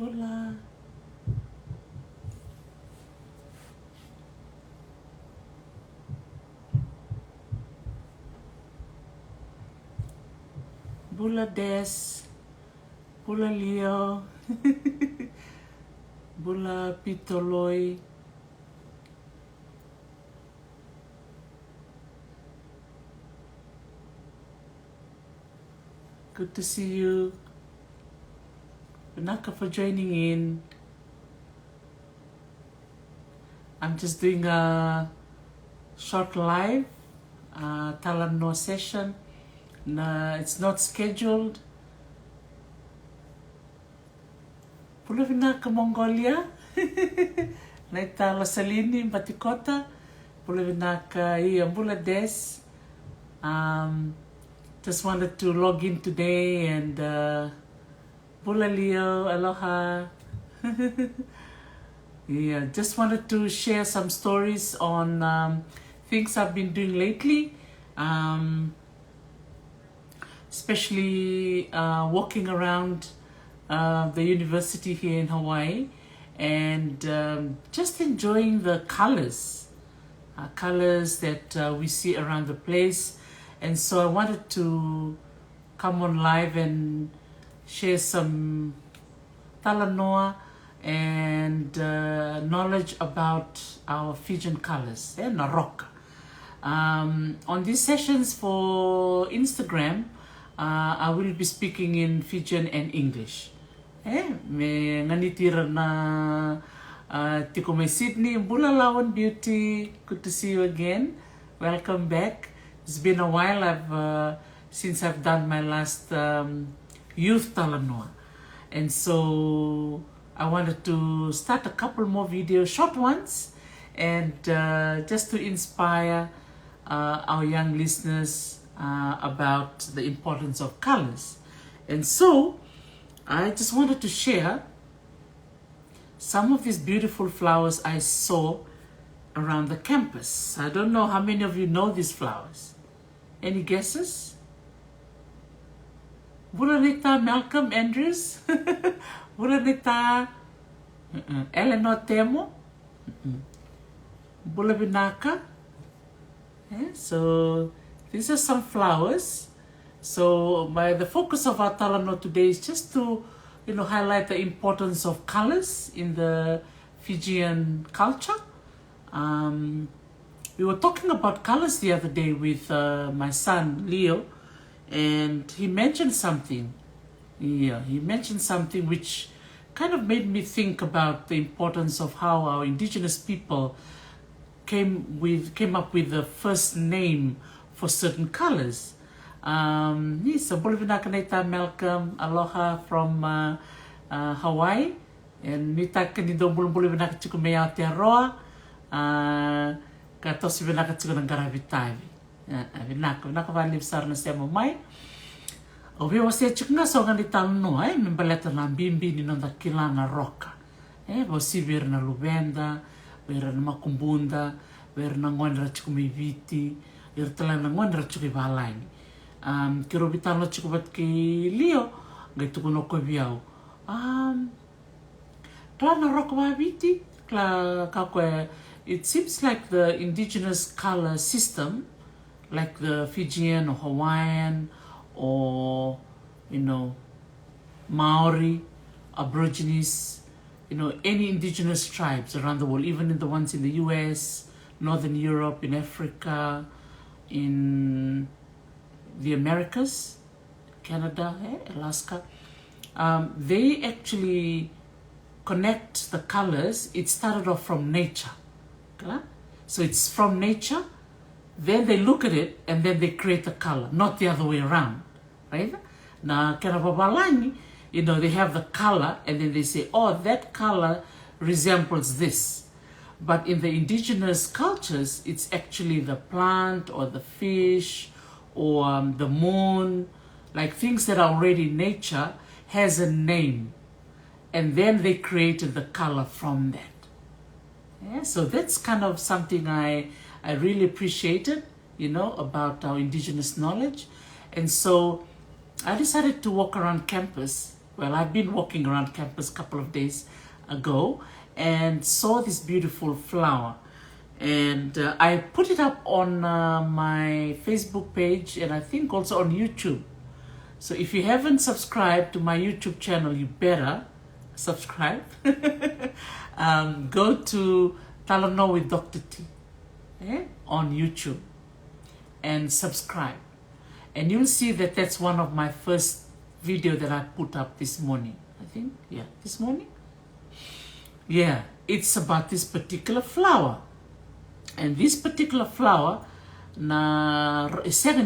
bula. Bula des, bula leo, bula pitoloi, good to see you. Vinaka for joining in. I'm just doing a short live Talanoa session. It's not scheduled. Pula vinaka Mongolia. Naita la salini batikota. Pula vinaka bula des. Just wanted to log in today and bula leo, aloha. Yeah, just wanted to share some stories on things I've been doing lately. Especially walking around the Iunivesiti here in Hawaii and just enjoying the colors that we see around the place. And so I wanted to come on live and share some Talanoa and knowledge about our Fijian colors and Roka. On these sessions for Instagram, I will be speaking in Fijian and English. Me nganitira na tiko me Sydney, bula lawan beauty. Good to see you again. Welcome back. It's been a while since I've done my last youth Talanoa. And so I wanted to start a couple more videos, short ones, and just to inspire our young listeners about the importance of colors. And so I just wanted to share some of these beautiful flowers I saw around the campus. I don't know how many of you know these flowers. Any guesses? Bulanita Malcolm Andrews? Bulanita Eleanor Temo? Bula vinaka? So these are some flowers. So the focus of our Talanoa today is just to highlight the importance of colors in the Fijian culture. We were talking about colors the other day with my son Leo, and he mentioned something. Yeah, he mentioned something which kind of made me think about the importance of how our indigenous people came up with the first name for certain colors. So Bolivinaka Malcolm, aloha from Hawaii, and nita kanido Bolivinaka Chukume Aotearoa, Katosi Vinaka Chukunan Garavitavi. Vinaka Vali Sarna Semo Mai. O wasea chukunga so ngani Talanoa, membaleta na bimbi ni nonda kilana Roka. Vosi vera na luvenda, vera na makumbunda, vera na ngwanra chukumiviti, vera talana ngwanra chukivalaini. Kiro bitalo chukubat ki Leo, ngai tukuno ko biao. Klana Roka vaviti, kakwe. It seems like the indigenous color system, like the Fijian or Hawaiian or, Maori, Aborigines, any indigenous tribes around the world, even in the ones in the US, Northern Europe, in Africa, in the Americas, Canada, Alaska, they actually connect the colors. It started off from nature. So it's from nature, then they look at it and then they create the color, not the other way around, right? Now, they have the color and then they say, oh, that color resembles this. But in the indigenous cultures, it's actually the plant or the fish or the moon, like things that are already in nature, has a name. And then they created the color from that. So that's kind of something I really appreciated, about our indigenous knowledge. And so I decided to walk around campus well, I've been walking around campus a couple of days ago and saw this beautiful flower. And I put it up on my Facebook page and I think also on YouTube. So if you haven't subscribed to my YouTube channel, you better subscribe. Go to Talanoa with Dr. T on YouTube and subscribe. And you'll see that that's one of my first video that I put up this morning. I think, yeah, this morning? Yeah, it's about this particular flower. And this particular flower, na isega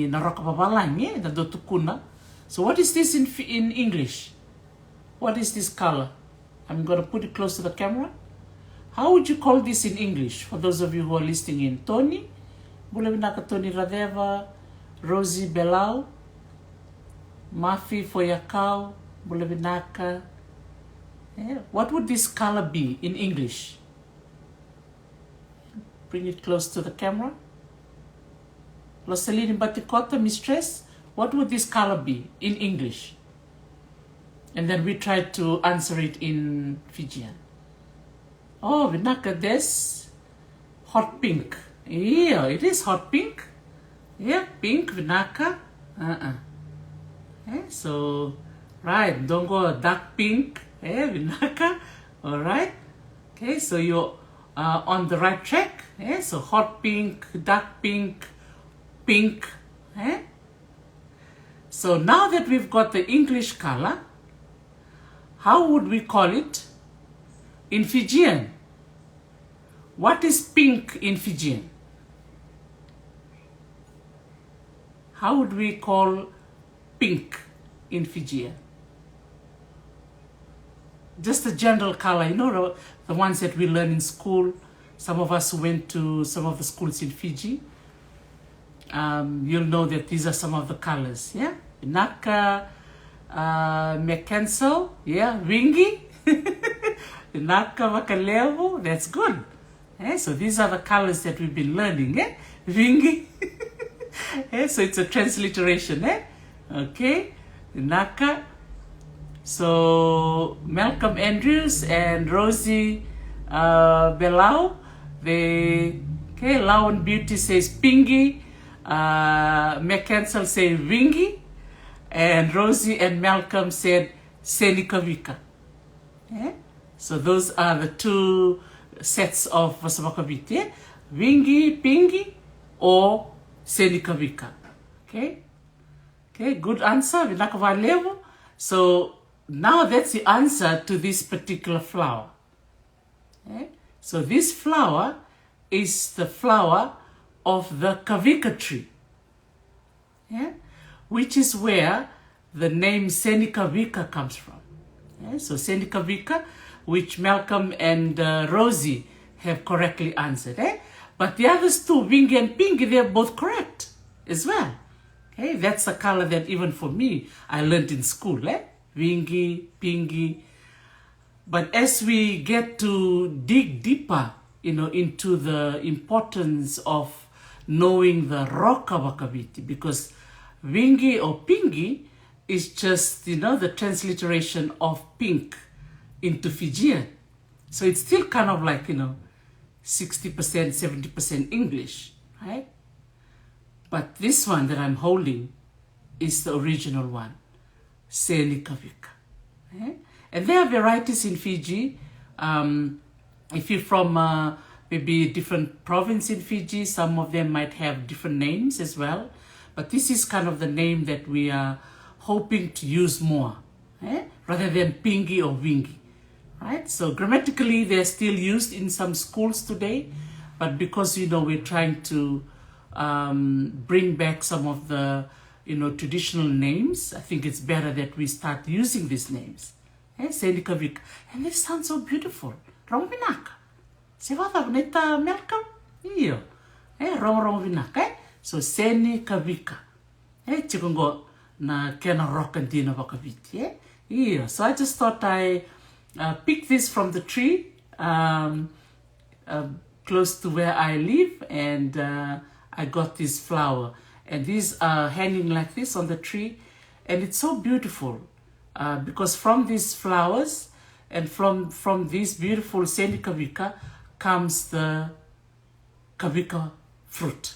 na Roka na dotukuna. So what is this in English? What is this color? I'm going to put it close to the camera. How would you call this in English? For those of you who are listening in, Tony, bula vinaka Tony Radeva, Rosie Belau, Mafi Foyakau, bula vinaka. What would this color be in English? Bring it close to the camera. Losalini Batikota, mistress, what would this color be in English? And then we tried to answer it in Fijian. Oh, vinaka des, hot pink. Yeah, it is hot pink. Yeah, pink, vinaka. So, right, don't go dark pink. Vinaka. All right. Okay, so you're on the right track. So hot pink, dark pink, pink. So now that we've got the English color, how would we call it in Fijian? What is pink in Fijian? How would we call pink in Fijian? Just the general color, you know, the ones that we learn in school. Some of us who went to some of the schools in Fiji, you'll know that these are some of the colors, yeah? Vinaka, mekansel, yeah, wingi, vinaka vakalevu, that's good. So these are the colors that we've been learning, Wingi. So it's a transliteration, Okay, vinaka. So Malcolm Andrews and Rosie Belau, Lawan Beauty says pingi, Mekansel say wingi, and Rosie and Malcolm said Senikavika. So those are the two sets of Vasavakaviti, wingi, pingi, or Senikavika. Okay, good answer, vinaka Levu. So now that's the answer to this particular flower. So this flower is the flower of the Kavika tree, which is where the name Senikavika comes from. So Senikavika, which Malcolm and Rosie have correctly answered. But the others two, Wingi and Pingi, they're both correct as well. That's the color that even for me, I learned in school. Wingi, Pingi. But as we get to dig deeper, into the importance of knowing the Roka vakabiti, because Wingi or Pingi is just, the transliteration of pink into Fijian. So it's still kind of like, 60%, 70% English, right? But this one that I'm holding is the original one, Senikavika. And there are varieties in Fiji. If you're from maybe a different province in Fiji, some of them might have different names as well. But this is kind of the name that we are hoping to use more, rather than Pingi or Wingi. Right? So grammatically, they're still used in some schools today. But because, we're trying to bring back some of the, traditional names, I think it's better that we start using these names. Senikavika. And this sounds so beautiful. Vinaka. Se vatavata Malcolm? Iyo. Vinaka. So Senikavika. Chikungo na kena roka dina vakaviti. Iyo. So I just thought I picked this from the tree close to where I live, and I got this flower. And these are hanging like this on the tree, and it's so beautiful. because from these flowers and from this beautiful Senikavika comes the Kavika fruit.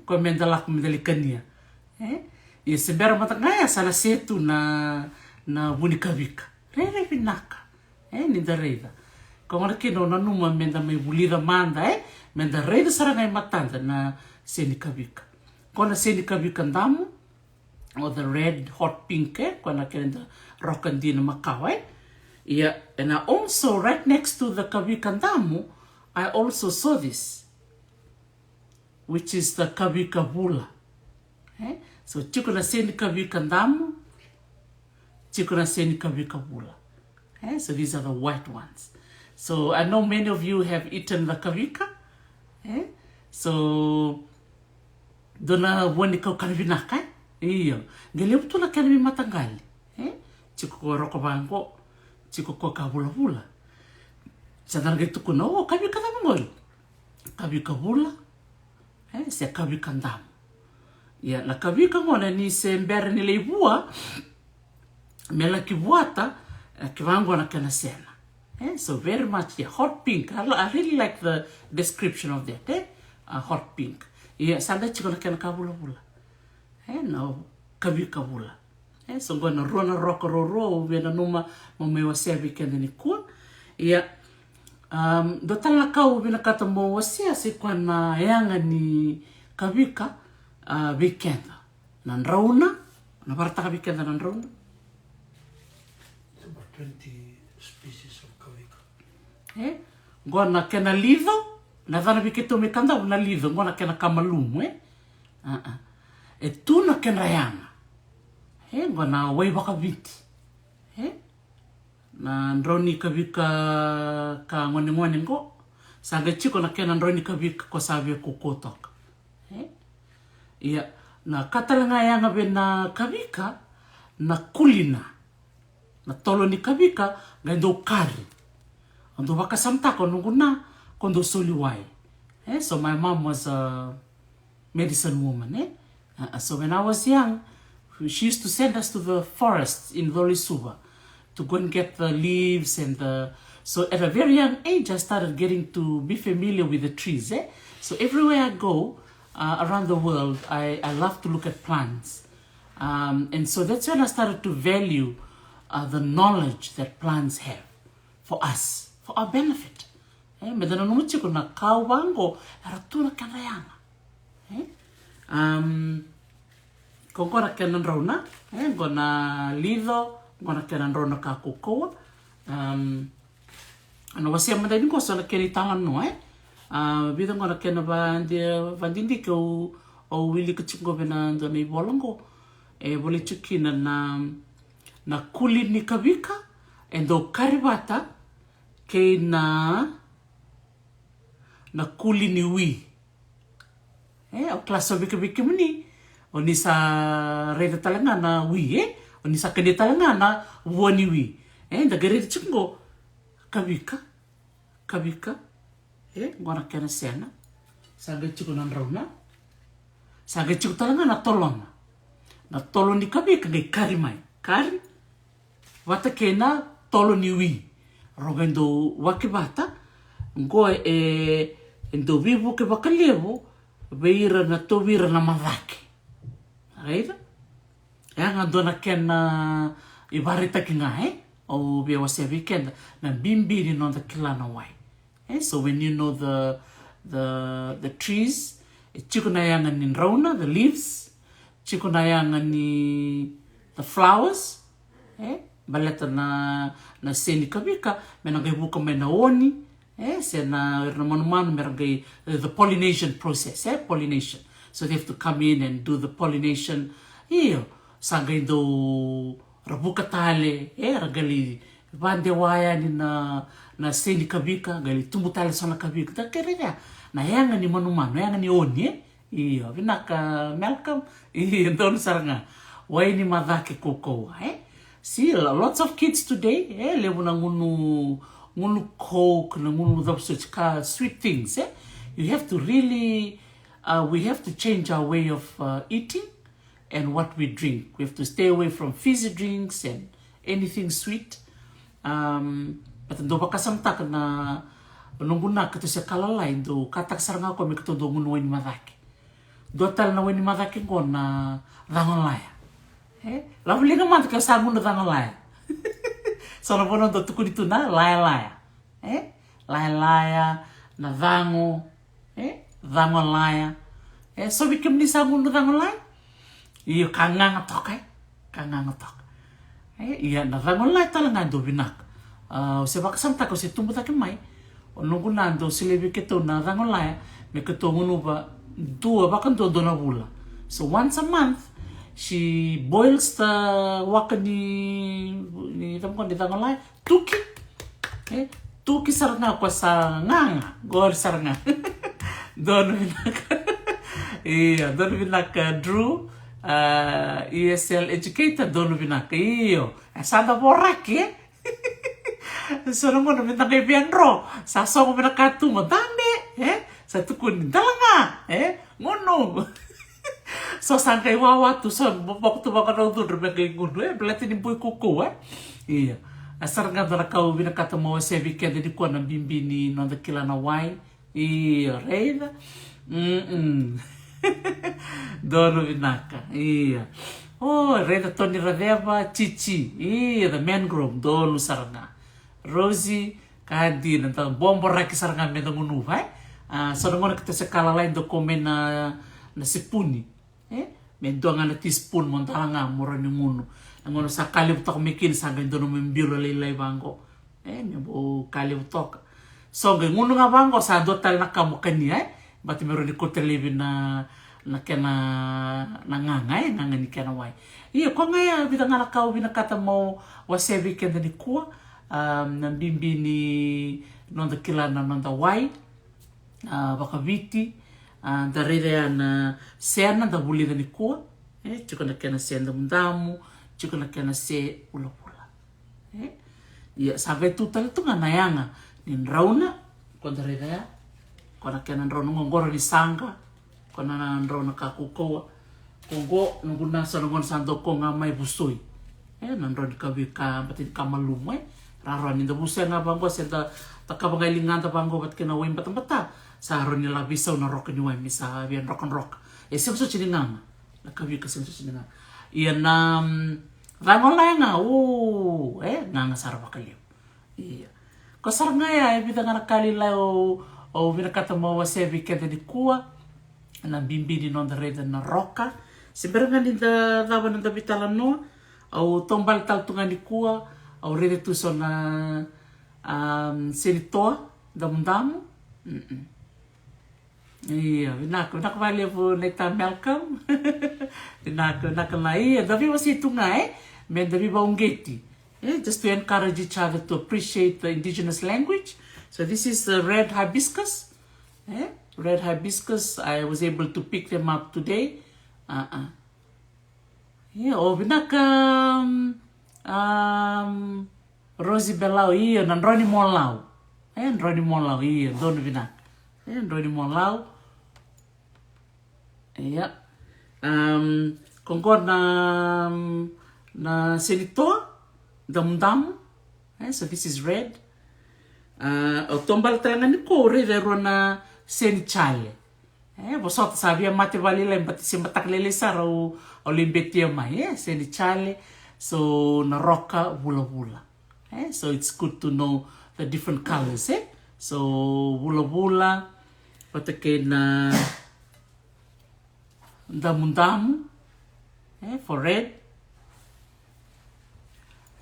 Ko mendalak mendalikania. Ia sebera matangaya sala setu na Kavika. Rere vinaka. Ni da reida. Ko ngara kino na numa menda mai vulira manda menda reida sarangai matanda na Senikavika. Ko na Senikavika ndamu or the red hot pink ko na kenda Roka na Makau. Yeah, and I also right next to the Kavika ndamu I also saw this, which is the Kavika bula. So tiko na Senikavika ndamu, tiko na Senikavika bula. So these are the white ones. So I know many of you have eaten the Kavika. So dona vonikau vinaka. Iyo. Ngele utula kanami matangali. Tiko ko Roka bango, tiko ko kabula-bula. Sadang gitu kuna Kavika tamangol. Kavika bula. Se Kavika ndamu. Ya, la Kavika ngona ni se mbere ni leibua. Mela kibuata kivango na kana sena. So very much hot pink. I really like the description of that. Hot pink. Yeah, sanda chiko na kana kabula-bula. No Kavika bula. So ngona rona Roka roro vena numa mo wasea weekend ni kun. Yeah. Do Talanoa vina kata mo wasea se kwa na yanga ni Kavika weekend. Nan rauna, na barata weekend nan rauna. About 20 species of Kavika. Ngona kena lido, na vana wiketo me kanda na lido, ngona kena kamalumu, E tuna kena yanga. Ngona wai wakaviti. Na ndroni Kavika ka ngone ngo. Sanga chiko na kena ndroni Kavika ko sabe kukotoka. Ia, na katalanga yanga na Kavika na kulina. Na tolo ni Kavika gando kari. Ando wakasamtako nunguna kondo soliwai. So my mom was a medicine woman. So when I was young, she used to send us to the forest in Volisuba to go and get the leaves and the... So at a very young age, I started getting to be familiar with the trees. So everywhere I go around the world, I love to look at plants. And so that's when I started to value the knowledge that plants have for us, for our benefit. Medana numuchi ko na kaubango aratuna kanayana. Kongora kenan rauna, gona lido, gona kenan rauna ka kukoa. Ano wasea mandai ko sa keni Talanoa, bidang gona kenan vandindi ko o wili kachingo bena ndona ibolongo, bole chukina na kuli ni Kavika, endo karibata ke na kuli ni wi. O klasa bika muni, o ni sa reda talanga na wi, o ni sa kene talanga na wani wi. Da gere chingo Kavika, ngona kena sena, saga chiko nan rauna, saga chiko talanga na tolona. Na tolo ni Kavika ngai kari mai, kari, wata kena tolo ni wi. Rogendo wakibata, ngo endo vivu ke bakalevu, veira na tovira na mavaki. Raida? Nga dona kena ibarita ki nga, o be wasea weekend, na bimbiri no the Talanoa. So when you know the trees, chiko na yanga ni rauna, the leaves, chiko na yanga ni the flowers, baleta na Senikavika, mena gai buka mena oni, se na manumanu mera gai the pollination process, pollination. So they have to come in and do the pollination. Iyo, sa gai do rabuka tale, ragali vande waya ni na Senikavika, gali tumbu tale sona Kavika. Da kereya, na yanga ni manumanu, yanga ni oni, iyo, vinaka Malcolm, iyo, don saranga, wai ni madhake kukoa, See, lots of kids today, levu na ngunu coke, na ngunu such sweet things, You have to really, we have to change our way of eating and what we drink. We have to stay away from fizzy drinks and anything sweet. But ndo bakasamtak na nunguna kato siya kalalay do katak saranga ko mi kato do ngunuwa ni madaki. Do tal na weni madaki ko na rangalaya. Lavuli naman ka sa nguna rangalaya. So na bono do tukuri tu na laya. Laya na vango. Rangalaya. So we kim ni sa nguna rangalaya. Iyo kanganga tok kanganga tok. Iya na rangalaya talanga do vinaka. Se bakasamtak ko si tumbuta ke mai. Nunggu nando silebi keto na rangolaya me keto ngunu ba dua bakan do na bula. So once a month she boils the waka ni tamkon di rangolaya tuki. Tuki saranga ko sa nganga gor saranga. Don vinaka. Iya, don vinaka Drew ESL educator don vinaka. Iyo, sada boraki so nung ano minta kay Pianro sa so ko minakatu mo dande sa tukun dalanga ngono so sang kay wawa tu so bok tu baka do dur kay nguno belati ni boy kuko iya asar nga dara kau binakata mo se weekend di ko na bimbini no da kila na wine iya reida dono vinaka iya oh reida Tony Radeva Chichi iya the mangrove dono saranga Rosie kadi nanta bombo raki saranga me ngunu vai so ngona kita sekala lain do komen na sipuni me do ngana teaspoon montalanga morani ngunu ngono sakali butok mekin sa gando no membiro lay bango me bo kali butok so ngunu nga bango sa do tal nakamukani bati mero di kotelebi na kena na nganga nganga ni kena wai iya ko ngaya bita ngala kau binakata mo wasea weekend ni kuwa ng bimbini nonda kilana nonda wai vakaviti darere na seana da buli da nikua chiko na kena se ndamu chiko na kena se pula ya sabe tu tal tu ngana yanga nin rauna ko darere ya ko na kena rauna ngoro di sanga ko na rauna ka kuko kongo nunguna sa nungon sando ko ngamay busoi nandro di Kavika batin kamalumay raron ni busay nga bangko senta takabangailingan ta bangko bat kena wim batang-bata sa haron nila bisaw na rock ni wim sa bian rock and rock semso chininang na Kavika semso chininang iyan ranolay nga nga sarap kaliw iya ko sarap nga ya ibita nga nakalila o binakata mo wasea weekend di kuwa na bimbi di nonda reda na Roka sembera nga ni da laban na Talanoa o tombal tal tunga di kuwa au rede tu so na senitoa damu iya vinaka vale po neta Malcolm vinaka na iya davi wasi tunga men davi baungeti just to encourage each other to appreciate the indigenous language. So this is the red hibiscus red hibiscus. I was able to pick them up today. Yeah, vinaka Rosie Belau iya nan Roni Molau Roni Molau iya don vinak Roni Molau iya kongkor na senitoa dam so this is red o tombal tangan ni ko red na senichale bosot sabia mate valila mbati simbatak lele saro o limbetia mai senichale so na Roka bula so it's good to know the different colors so bula patake na damu for red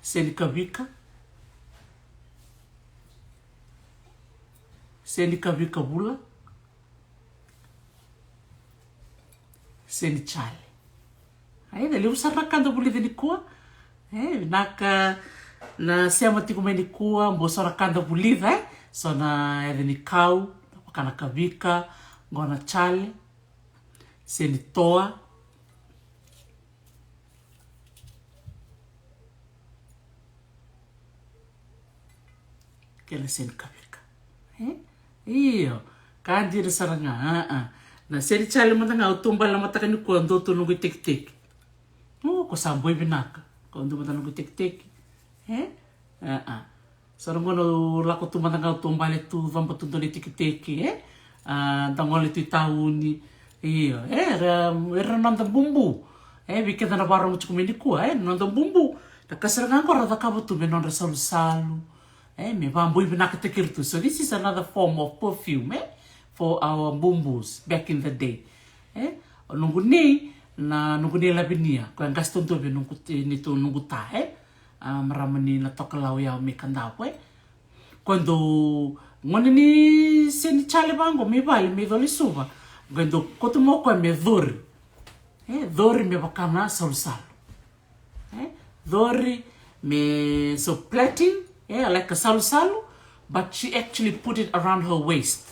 Senikavika bula senichale dali usaraka da buli de kuwa vinaka na siama tiko mai ni kua mbosora kanda bulida so na Senikau kana Kavika ngona chale senitoa kela Senikavika iyo kandi saranga na senichale mata nga utumba la mata kani ko ndo tu nugu tik Ko samboi vinaka. Ko tumata nungu teki. So ngono lako tumata ngau taubale tu vamba tundole teki. Tangole tu tauni. Era nanda bumbu. Biketa na barang cukumini kua. Nanda bumbu. Kasaranga ko rata kabo tu me nonda salu. Me bamboi vinaka tekirtu. So this is another form of perfume. For our bumbus back in the day. Nungu nei labinia. Ko ang gaston to be nungu ta. Maramani na tokalau ya me kandapo. Quando ngone ni seni chale bango me vale me dole suva. Quando kotumo ko me dori. Dori me bakana salu. Dori me so plaiting. Like a salu. But she actually put it around her waist.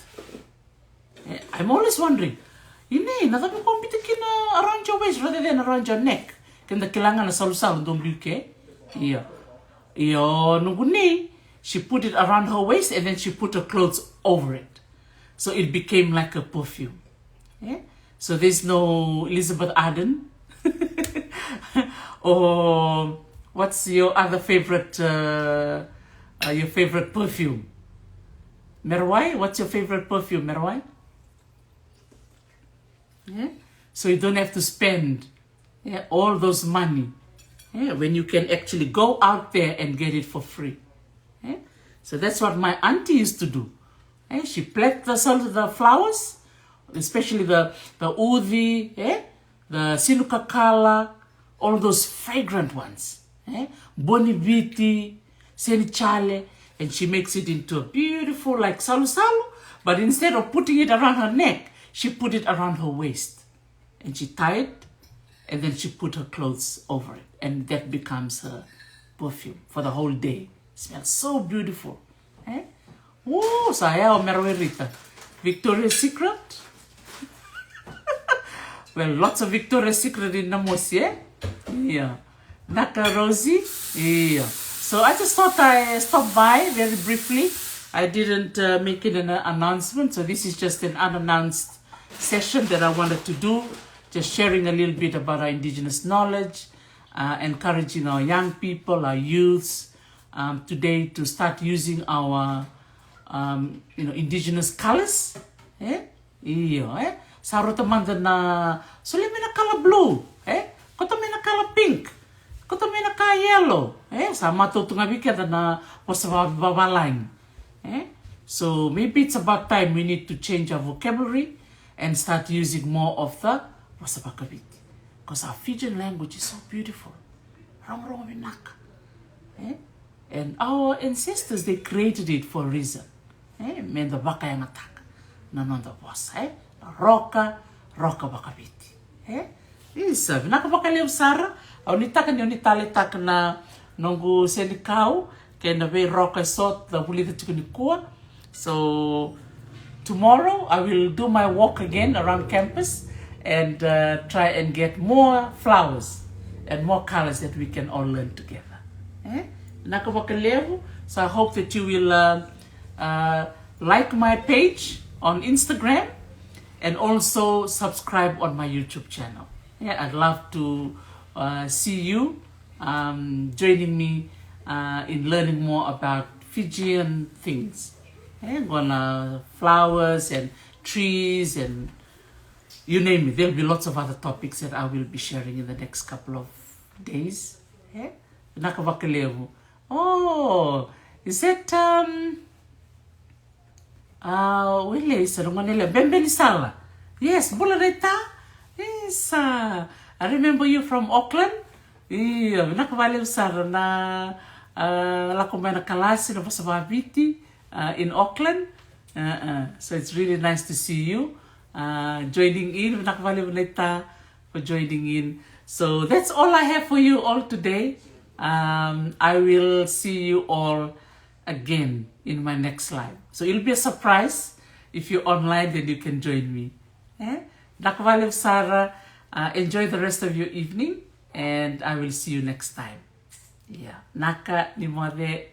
I'm always wondering, natabi ko kina around your waist rather than around your neck. Kanda kailangan na salu-salu don't buke. Nungu she put it around her waist and then she put her clothes over it. So it became like a perfume. So there's no Elizabeth Arden. Or what's your other favorite perfume? Merwai? What's your favorite perfume, Merwai? So you don't have to spend all those money when you can actually go out there and get it for free. So that's what my auntie used to do. She plucked the flowers, especially the udi, the sinukakala, all those fragrant ones. Bonibiti, senichale, and she makes it into a beautiful like salu-salu, but instead of putting it around her neck, she put it around her waist. And she tied it, and then she put her clothes over it. And that becomes her perfume for the whole day. It smells so beautiful. Saya Merwerita. Victoria's Secret? Well, lots of Victoria's Secret in Namosi, Yeah. Naka Rosie? Yeah. So I just thought I stop by very briefly. I didn't make it an announcement, so this is just an unannounced session that I wanted to do, just sharing a little bit about our indigenous knowledge, encouraging our young people, our youths, today to start using our indigenous colors. Sarota manda na sulimena color blue, koto mena color pink, koto mena color yellow, sama to tungabika na wasea. So maybe it's about time we need to change our vocabulary and start using more of the wasea, because our Fijian language is so beautiful. Vinaka. And our ancestors, they created it for a reason. Men the vaka yang attack. Nanonda was. Roka vakabiti. This vinaka vaka leo sara. Aunitaka ni onitale tak na nongu Senikau. Kaya na ve roka sot the wuli the tukunikua. So tomorrow I will do my walk again around campus and try and get more flowers and more colors that we can all learn together. Levu. So I hope that you will like my page on Instagram and also subscribe on my YouTube channel. I'd love to see you joining me in learning more about Fijian things. Flowers and trees and you name it. There'll be lots of other topics that I will be sharing in the next couple of days. Oh, is that yes, bula. Yes, I remember you from Auckland. Yeah, nakavale sara na lakomena kalasi na Hawaii-Vuli in Auckland. So it's really nice to see you joining in. Nakavale for joining in. So that's all I have for you all today. I will see you all again in my next live. So it'll be a surprise. If you're online, then you can join me. Nakavale Sara, enjoy the rest of your evening, and I will see you next time. Naka ni mwade.